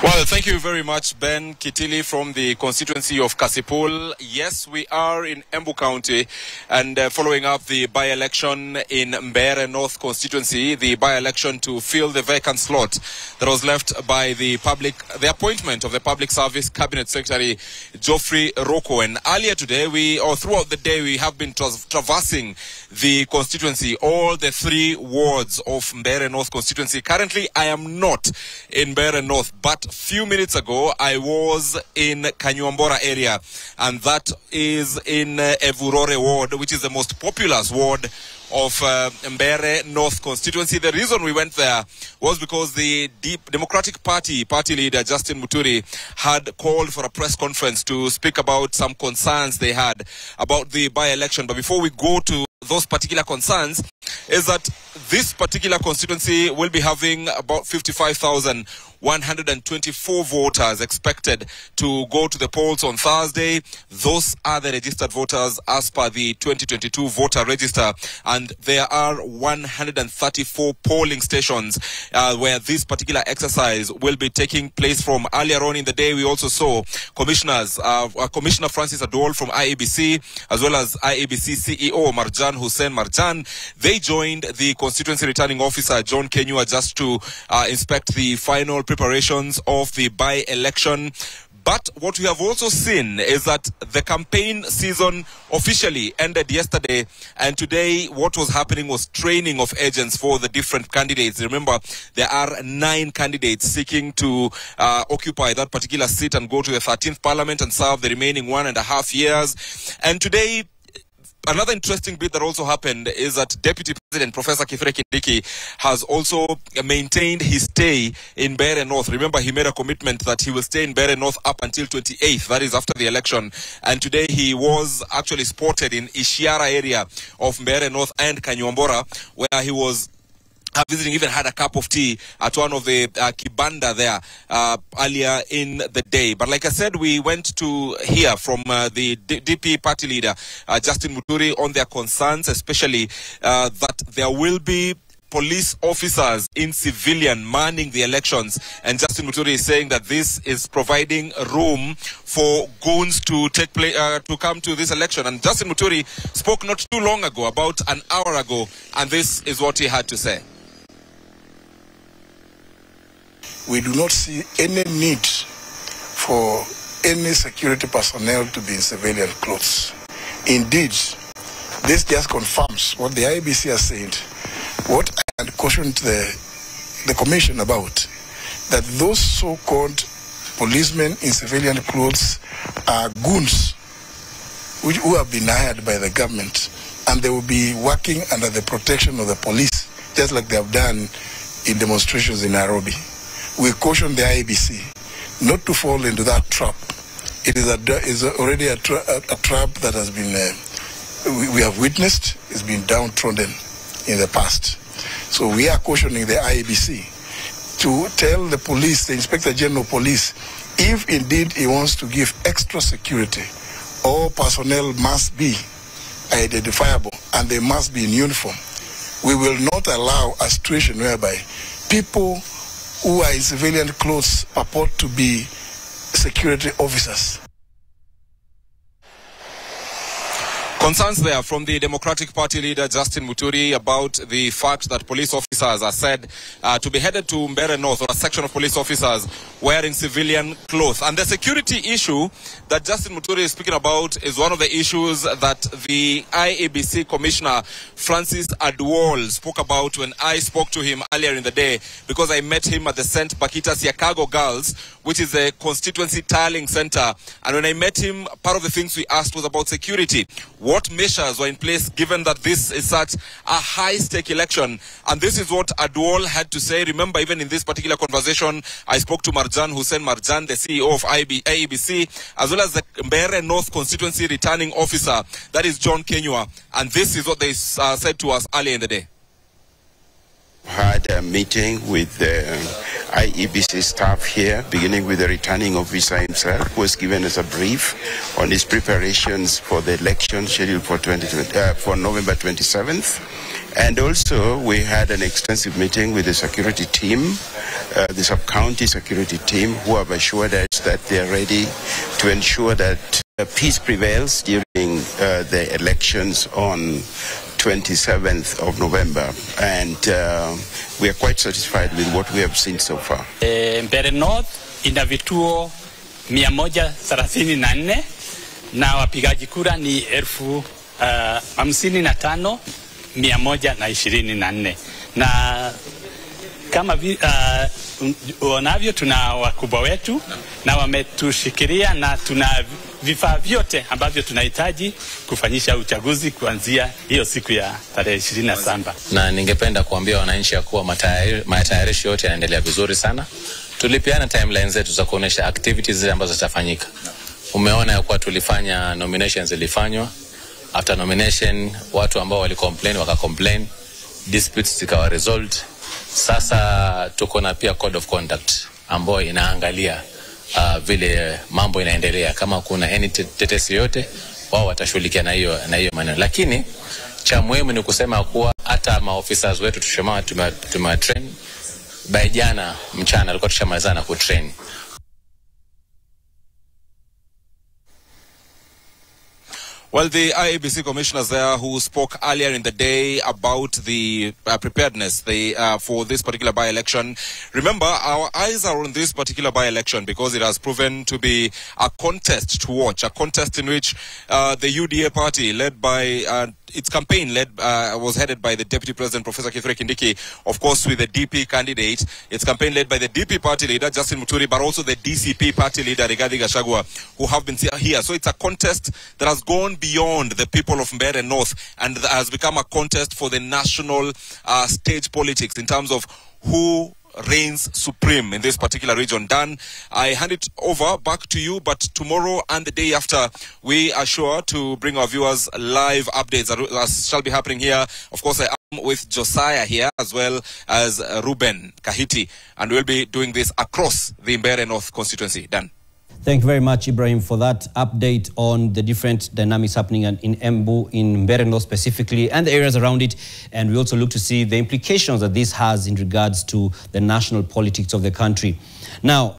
Well, thank you very much, Ben Kitili from the constituency of Kasipul. Yes, we are in Embu County and following up the by-election in Mbeere North constituency, the by-election to fill the vacant slot that was left by the appointment of the Public Service Cabinet Secretary, Geoffrey Rocco. And earlier today, throughout the day, we have been traversing the constituency, all the 3 wards of Mbeere North constituency. Currently, I am not in Mbeere North, but few minutes ago, I was in Kanyuambora area, and that is in Evurore ward, which is the most populous ward of Mbeere North constituency. The reason we went there was because the Democratic Party leader, Justin Muturi, had called for a press conference to speak about some concerns they had about the by-election. But before we go to those particular concerns, is that this particular constituency will be having about 55,124 voters expected to go to the polls on Thursday. Those are the registered voters as per the 2022 voter register, and there are 134 polling stations where this particular exercise will be taking place from. Earlier on in the day, we also saw Commissioner Francis Adol from IEBC, as well as IEBC CEO Marjan Hussein Marjan. They joined the constituency returning officer John Kenyua just to inspect the final preparations of the by-election. But what we have also seen is that the campaign season officially ended yesterday, and today what was happening was training of agents for the different candidates. Remember, there are 9 candidates seeking to occupy that particular seat and go to the 13th parliament and serve the remaining 1.5 years. And today, another interesting bit that also happened is that Deputy President Professor Kithure Kindiki has also maintained his stay in Mbeere North. Remember, he made a commitment that he will stay in Mbeere North up until 28th, that is after the election. And today he was actually spotted in Ishiara area of Mbeere North and Kanyuambora, where he was visiting, even had a cup of tea at one of the kibanda there earlier in the day. But like I said, we went to hear from the DP party leader, Justin Muturi, on their concerns, especially that there will be police officers in civilian manning the elections. And Justin Muturi is saying that this is providing room for goons to take place, to come to this election. And Justin Muturi spoke not too long ago, about an hour ago, and this is what he had to say. We do not see any need for any security personnel to be in civilian clothes. Indeed, this just confirms what the IEBC has said, what I had cautioned the Commission about, that those so-called policemen in civilian clothes are goons who have been hired by the government, and they will be working under the protection of the police, just like they have done in demonstrations in Nairobi. We caution the IEBC not to fall into that trap. It is already a trap that has been, we have witnessed, it's been downtrodden in the past. So we are cautioning the IEBC to tell the police, the Inspector General of Police, if indeed he wants to give extra security, all personnel must be identifiable and they must be in uniform. We will not allow a situation whereby people who are in civilian clothes purport to be security officers. Concerns there from the Democratic Party leader Justin Muturi about the fact that police officers are said to be headed to Mbeere North, or a section of police officers wearing civilian clothes. And the security issue that Justin Muturi is speaking about is one of the issues that the IEBC Commissioner Francis Adwal spoke about when I spoke to him earlier in the day, because I met him at the St. Bakita Siakago Girls, which is a constituency tiling center. And when I met him, part of the things we asked was about security. What measures were in place given that this is such a high-stake election? And this is what Adwal had to say. Remember, even in this particular conversation, I spoke to Marjan Hussein Marjan, the CEO of IEBC, as well as the Mbeere North constituency returning officer, that is John Kenyua. And this is what they said to us earlier in the day. Had a meeting with the IEBC staff here, beginning with the returning officer himself, who was given us a brief on his preparations for the election scheduled for November 27th. And also we had an extensive meeting with the security team the sub-county security team, who have assured us that they are ready to ensure that peace prevails during the elections on 27th of November, and we are quite satisfied with what we have seen so far. Mbeere North ina vituo 134 na wapigaji kura ni 55,124 na kama unavyo tuna wakubwa wetu na wametushikilia na tuna vifaa vyote ambavyo tunahitaji kufanyisha uchaguzi kuanzia hiyo siku ya tarehe 27. Na ningependa kuambia wananchi ya kuwa matayarisho yote yanaendelea vizuri sana. Tulipeana timelines zetu za kuonesha activities zile ambazo zitafanyika. Umeona ya kuwa tulifanya nominations zilifanywa. After nomination watu ambao walicomplain wakacomplain, disputes zikawa resolved. Sasa tuko na pia code of conduct ambayo inaangalia vile mambo inaendelea, kama kuna any tetesi yote wao watashughulikia na hiyo maneno. Lakini cha muhimu ni kusema kuwa hata maofficers wetu tumetrain by jana mchana alikuwa tushamalizana kutrain. Well, the IEBC commissioners there who spoke earlier in the day about the preparedness for this particular by-election. Remember, our eyes are on this particular by-election because it has proven to be a contest to watch, a contest in which the UDA party led by its campaign was headed by the Deputy President, Professor Kithure Kindiki, of course with the DP candidate. Its campaign led by the DP party leader, Justin Muturi, but also the DCP party leader, Rigathi Gachagua, who have been here. So it's a contest that has gone beyond the people of Mbeere North and has become a contest for the national stage politics in terms of who reigns supreme in this particular region. Dan, I hand it over back to you, but tomorrow and the day after, we are sure to bring our viewers live updates that shall be happening here. Of course, I am with Josiah here as well as Ruben Kahiti, and we'll be doing this across the Mbeere North constituency. Dan. Thank you very much, Ibrahim, for that update on the different dynamics happening in Embu, in Mbeere North specifically, and the areas around it. And we also look to see the implications that this has in regards to the national politics of the country. Now,